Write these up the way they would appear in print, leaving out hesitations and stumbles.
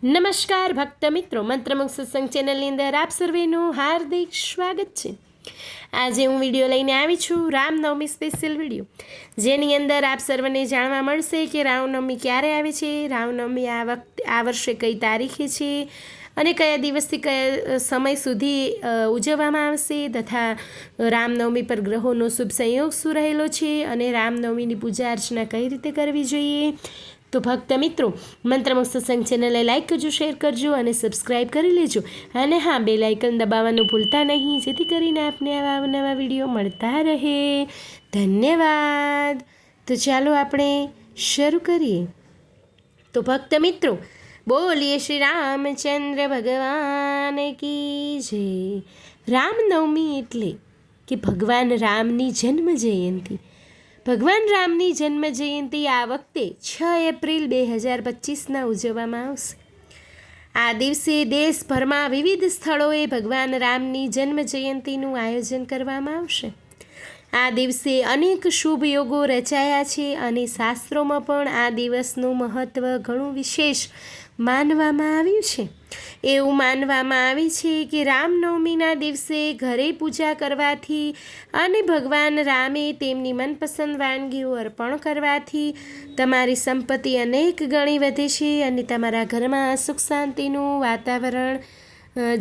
નમસ્કાર ભક્ત મિત્રો, મંત્રમુગ્ધ સત્સંગ ચેનલની અંદર આપ સર્વેનું હાર્દિક સ્વાગત છે। આજે હું વિડીયો લઈને આવી છું રામનવમી સ્પેશિયલ વિડીયો, જેની અંદર આપ સર્વને જાણવા મળશે કે રામનવમી ક્યારે આવે છે, રામનવમી આ વર્ષે કઈ તારીખે છે અને કયા દિવસથી કયા સમય સુધી ઉજવવામાં આવશે તથા રામનવમી પર ગ્રહોનો શુભ સંયોગ શું રહેલો છે અને રામનવમીની પૂજા અર્ચના કઈ રીતે કરવી જોઈએ। તો ભક્ત મિત્રો, મંત્રમુગ્ધ સત્સંગ ચેનલને લાઈક કરજો, શેર કરજો અને સબસ્ક્રાઈબ કરી લેજો અને હા, બેલ આઇકન દબાવવાનું ભૂલતા નહીં, જેથી કરીને આપને આવા નવા વિડીયો મળતા રહે। ધન્યવાદ। તો ચાલો આપણે શરૂ કરીએ। તો ભક્ત મિત્રો, બોલીએ શ્રી રામચંદ્ર ભગવાન કી જય। રામનવમી એટલે કે ભગવાન રામની જન્મ જયંતિ। ભગવાન રામની જન્મ જયંતિ આ વખતે 6 એપ્રિલ 2025ના ઉજવવામાં આવશે। આ દિવસે દેશભરમાં વિવિધ સ્થળોએ ભગવાન રામની જન્મ જયંતિનું આયોજન કરવામાં આવશે। આ દિવસે અનેક શુભ યોગો રચાયા છે અને શાસ્ત્રોમાં પણ આ દિવસનું મહત્ત્વ ઘણું વિશેષ માનવામાં આવ્યું છે। એવું માનવામાં આવે છે કે રામનવમીના દિવસે ઘરે પૂજા કરવાથી અને ભગવાન રામે તેમની મનપસંદ વાનગીઓ અર્પણ કરવાથી તમારી સંપત્તિ અનેક ગણી વધે છે અને તમારા ઘરમાં સુખ શાંતિનું વાતાવરણ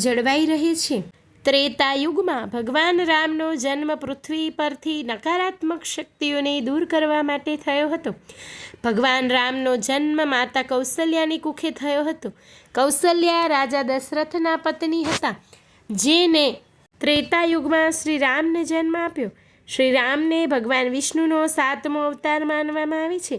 જળવાઈ રહે છે। ત્રેતા યુગમાં ભગવાન રામનો જન્મ પૃથ્વી પરથી નકારાત્મક શક્તિઓને દૂર કરવા માટે થયો હતો। ભગવાન રામનો જન્મ માતા કૌશલ્યાની કુખે થયો હતો। કૌશલ્યા રાજા દશરથના પત્ની હતા, જેને ત્રેતા યુગમાં શ્રી રામને જન્મ આપ્યો। શ્રી રામને ભગવાન વિષ્ણુનો 7મો અવતાર માનવામાં આવે છે।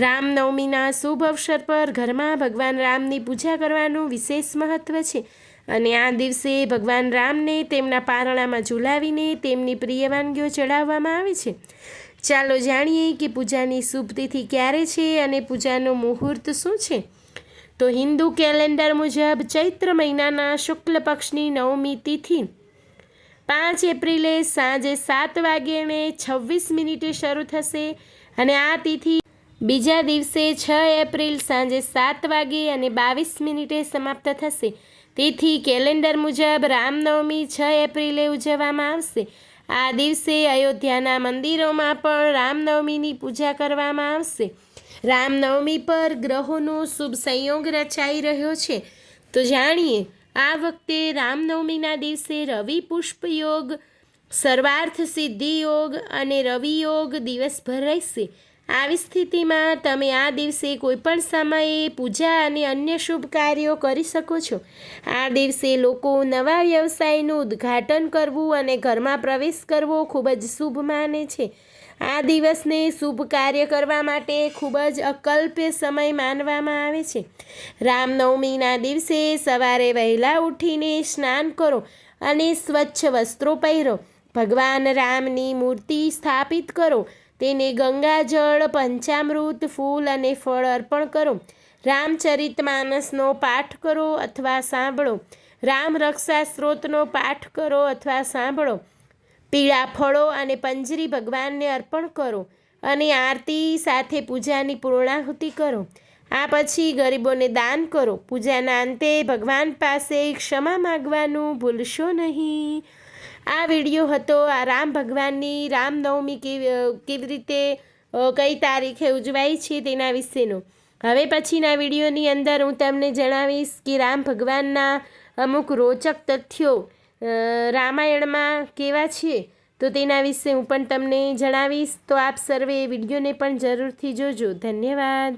રામનવમીના શુભ અવસર પર ઘરમાં ભગવાન રામની પૂજા કરવાનું વિશેષ મહત્ત્વ છે અને આ દિવસે ભગવાન રામને તેમના પારણામાં ઝુલાવીને તેમની પ્રિય વાનગીઓ ચડાવવામાં આવે છે। ચાલો જાણીએ કે પૂજાની શુભ તિથિ ક્યારે છે અને પૂજાનો મુહૂર્ત શું છે। તો હિન્દુ કેલેન્ડર મુજબ ચૈત્ર મહિનાના શુક્લ પક્ષની નવમી તિથિ 5 એપ્રિલે સાંજે 7:26 શરૂ થશે અને આ તિથિ બીજા દિવસે 6 એપ્રિલ સાંજે 7:22 સમાપ્ત થશે। તેથી કેલેન્ડર મુજબ રામનવમી 6 એપ્રિલે ઉજવવામાં આવશે। આ દિવસે અયોધ્યાના મંદિરોમાં પણ રામનવમીની પૂજા કરવામાં આવશે। રામનવમી પર ગ્રહોનો શુભ સંયોગ રચાઈ રહ્યો છે, તો જાણીએ આ વખતે રામનવમીના દિવસે રવિ પુષ્પ યોગ, સર્વાર્થ સિદ્ધિ યોગ અને રવિ યોગ દિવસભર રહેશે। આવી સ્થિતિમાં તમે આ દિવસે કોઈપણ સમયે પૂજા અને અન્ય શુભ કાર્યો કરી શકો છો। આ દિવસે લોકો નવા વ્યવસાયનું ઉદ્ઘાટન કરવું અને ઘરમાં પ્રવેશ કરવો ખૂબ જ શુભ માને છે। આ દિવસને શુભ કાર્ય કરવા માટે ખૂબ જ અકલ્પ્ય સમય માનવામાં આવે છે। રામનવમીના દિવસે સવારે વહેલા ઉઠીને સ્નાન કરો અને સ્વચ્છ વસ્ત્રો પહેરો। ભગવાન રામની મૂર્તિ સ્થાપિત કરો, તેને ગંગાજળ, પંચામૃત, ફૂલ અને ફળ અર્પણ કરો। રામચરિતમાનસનો પાઠ કરો અથવા સાંભળો। રામ રક્ષા સ્ત્રોતનો પાઠ કરો અથવા સાંભળો। પીળા ફળો અને પંજરી ભગવાનને અર્પણ કરો અને આરતી સાથે પૂજાની પૂર્ણાહુતિ કરો। આ પછી ગરીબોને દાન કરો। પૂજાના અંતે ભગવાન પાસે ક્ષમા માગવાનું ભૂલશો નહીં। આ વિડીયો હતો આ રામ ભગવાનની રામનવમી કેવી રીતે કઈ તારીખે ઉજવાય છે તેના વિશેનો। હવે પછીના વિડીયોની અંદર હું તમને જણાવીશ કે રામ ભગવાનના અમુક રોચક તથ્યો રામાયણમાં કેવા છે, તો તેના વિશે હું પણ તમને જણાવીશ। તો આપ સર્વે વિડીયોને પણ જરૂરથી જોજો। ધન્યવાદ।